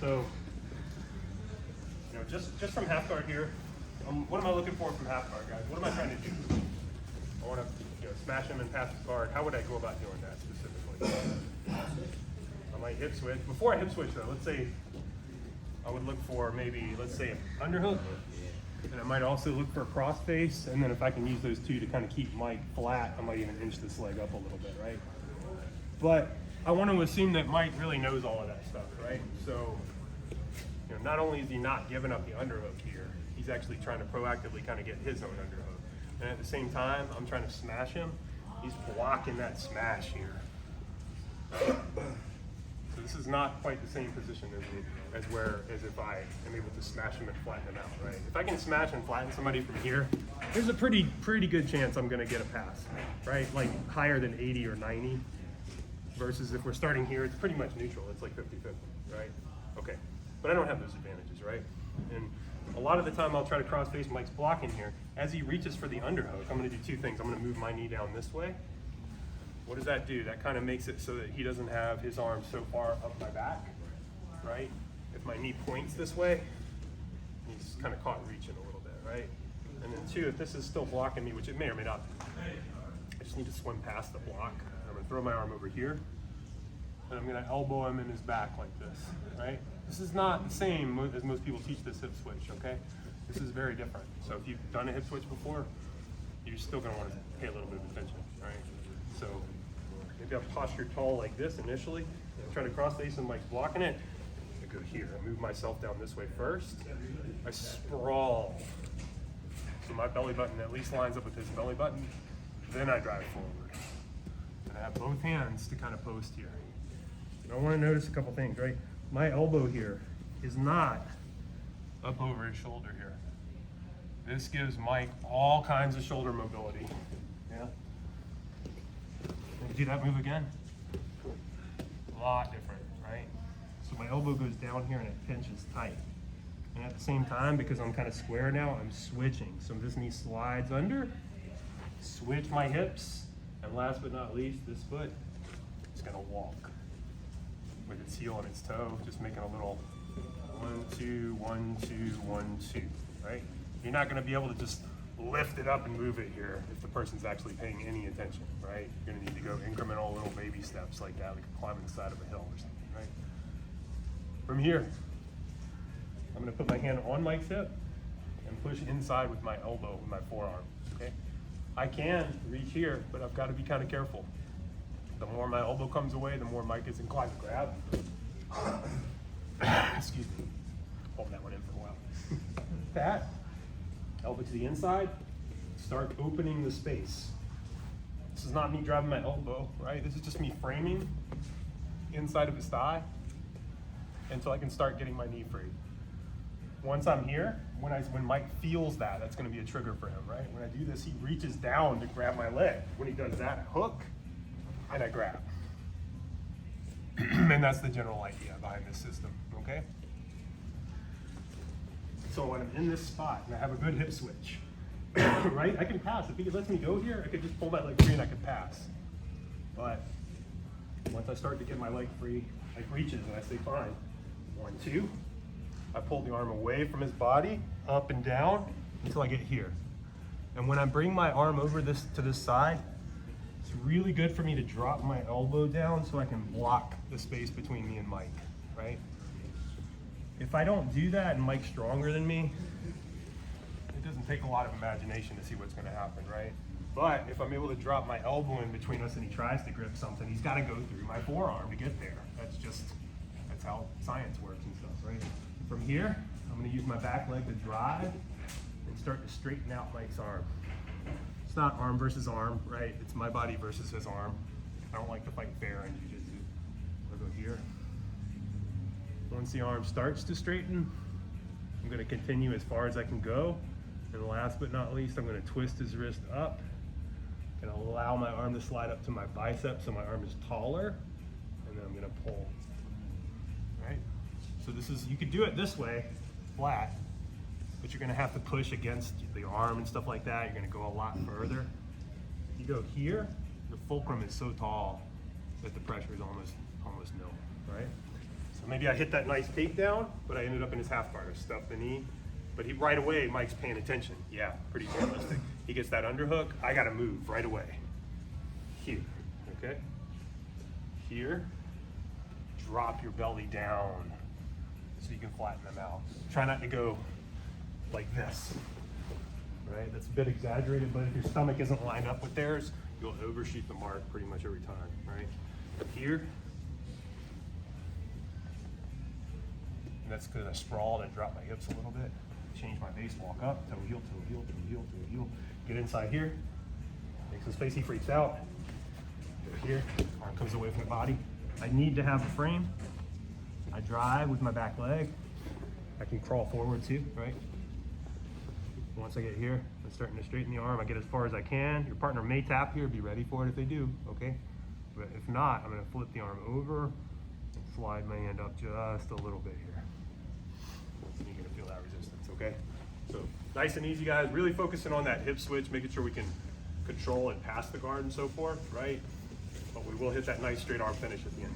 So, just from half guard here, what am I looking for from half guard, guys? What am I trying to do? I want to smash him and pass the guard. How would I go about doing that specifically? I might hip switch. Before I hip switch though, let's say I would look for maybe, let's say, an underhook. And I might also look for a cross face. And then if I can use those two to kind of keep Mike flat, I might even inch this leg up a little bit, right? But I want to assume that Mike really knows all of that stuff, right? So, not only is he not giving up the underhook here, he's actually trying to proactively kind of get his own underhook. And at the same time, I'm trying to smash him. He's blocking that smash here. So this is not quite the same position as if I am able to smash him and flatten him out, right? If I can smash and flatten somebody from here, there's a pretty good chance I'm gonna get a pass, right? Like higher than 80 or 90. Versus if we're starting here, it's pretty much neutral. It's like 50-50, right? Okay, but I don't have those advantages, right? And a lot of the time I'll try to cross face Mike's blocking here. As he reaches for the underhook, I'm gonna do two things. I'm gonna move my knee down this way. What does that do? That kind of makes it so that he doesn't have his arm so far up my back, right? If my knee points this way, he's kind of caught reaching a little bit, right? And then two, if this is still blocking me, which it may or may not be, I just need to swim past the block. I'm gonna throw my arm over here, and I'm gonna elbow him in his back like this, right? This is not the same as most people teach this hip switch, okay? This is very different. So if you've done a hip switch before, you're still gonna wanna pay a little bit of attention, right? So maybe I'll posture tall like this initially, and try to cross face and Mike's blocking it. I go here, I move myself down this way first. I sprawl. So my belly button at least lines up with his belly button. Then I drive forward. And I have both hands to kind of post here. And I want to notice a couple things, right? My elbow here is not up over his shoulder here. This gives Mike all kinds of shoulder mobility. Yeah. Can you do that move again? A lot different, right? So my elbow goes down here and it pinches tight. And at the same time, because I'm kind of square now, I'm switching. So this knee slides under, switch my hips, and last but not least, this foot is gonna walk with its heel and its toe, just making a little 1, 2, 1, 2, 1, 2, right? You're not gonna be able to just lift it up and move it here if the person's actually paying any attention, right? You're gonna need to go incremental little baby steps like that, like climbing the side of a hill or something, right? From here, I'm gonna put my hand on Mike's hip and push inside with my elbow, with my forearm, okay? I can reach here, but I've gotta be kind of careful. The more my elbow comes away, the more Mike is inclined to grab. Excuse me, hold that one in for a while. That, elbow to the inside, start opening the space. This is not me driving my elbow, right? This is just me framing inside of his thigh until I can start getting my knee free. Once I'm here, when Mike feels that, that's gonna be a trigger for him, right? When I do this, he reaches down to grab my leg. When he does that, I hook, and I grab. And that's the general idea behind this system, okay? So when I'm in this spot and I have a good hip switch, right? I can pass. If he lets me go here, I could just pull my leg free and I could pass. But once I start to get my leg free, Mike reaches and I say, fine. 1, 2. I pull the arm away from his body, up and down, until I get here. And when I bring my arm over to this side, it's really good for me to drop my elbow down so I can block the space between me and Mike, right? If I don't do that and Mike's stronger than me, it doesn't take a lot of imagination to see what's gonna happen, right? But if I'm able to drop my elbow in between us and he tries to grip something, he's gotta go through my forearm to get there. That's how science works and stuff, right? From here, I'm gonna use my back leg to drive and start to straighten out Mike's arm. It's not arm versus arm, right? It's my body versus his arm. I don't like to fight fair in jiu-jitsu. I'll go here. Once the arm starts to straighten, I'm gonna continue as far as I can go. And last but not least, I'm gonna twist his wrist up and allow my arm to slide up to my bicep so my arm is taller. And then I'm gonna pull, right? So this is, you could do it this way, flat, but you're gonna have to push against the arm and stuff like that. You're gonna go a lot further. If you go here, the fulcrum is so tall that the pressure is almost nil, right? So I'm maybe I hit that nice takedown, but I ended up in his half guard. I stuffed the knee. But he, right away, Mike's paying attention. Yeah, pretty realistic. He gets that underhook. I got to move right away. Here, okay? Here. Drop your belly down so you can flatten them out. Try not to go like this, right? That's a bit exaggerated, but if your stomach isn't lined up with theirs, you'll overshoot the mark pretty much every time, right? Here. And that's because I sprawled and dropped my hips a little bit. Change my base, walk up, toe heel, toe heel, toe heel, toe heel. Get inside here. Make some space, he freaks out. Go here, arm comes away from the body. I need to have a frame. I drive with my back leg. I can crawl forward too, right? Once I get here, I'm starting to straighten the arm. I get as far as I can. Your partner may tap here, be ready for it if they do, okay? But if not, I'm gonna flip the arm over and slide my hand up just a little bit here. You're gonna feel that resistance, okay? So nice and easy, guys. Really focusing on that hip switch, making sure we can control and pass the guard and so forth, right? But we will hit that nice straight arm finish at the end.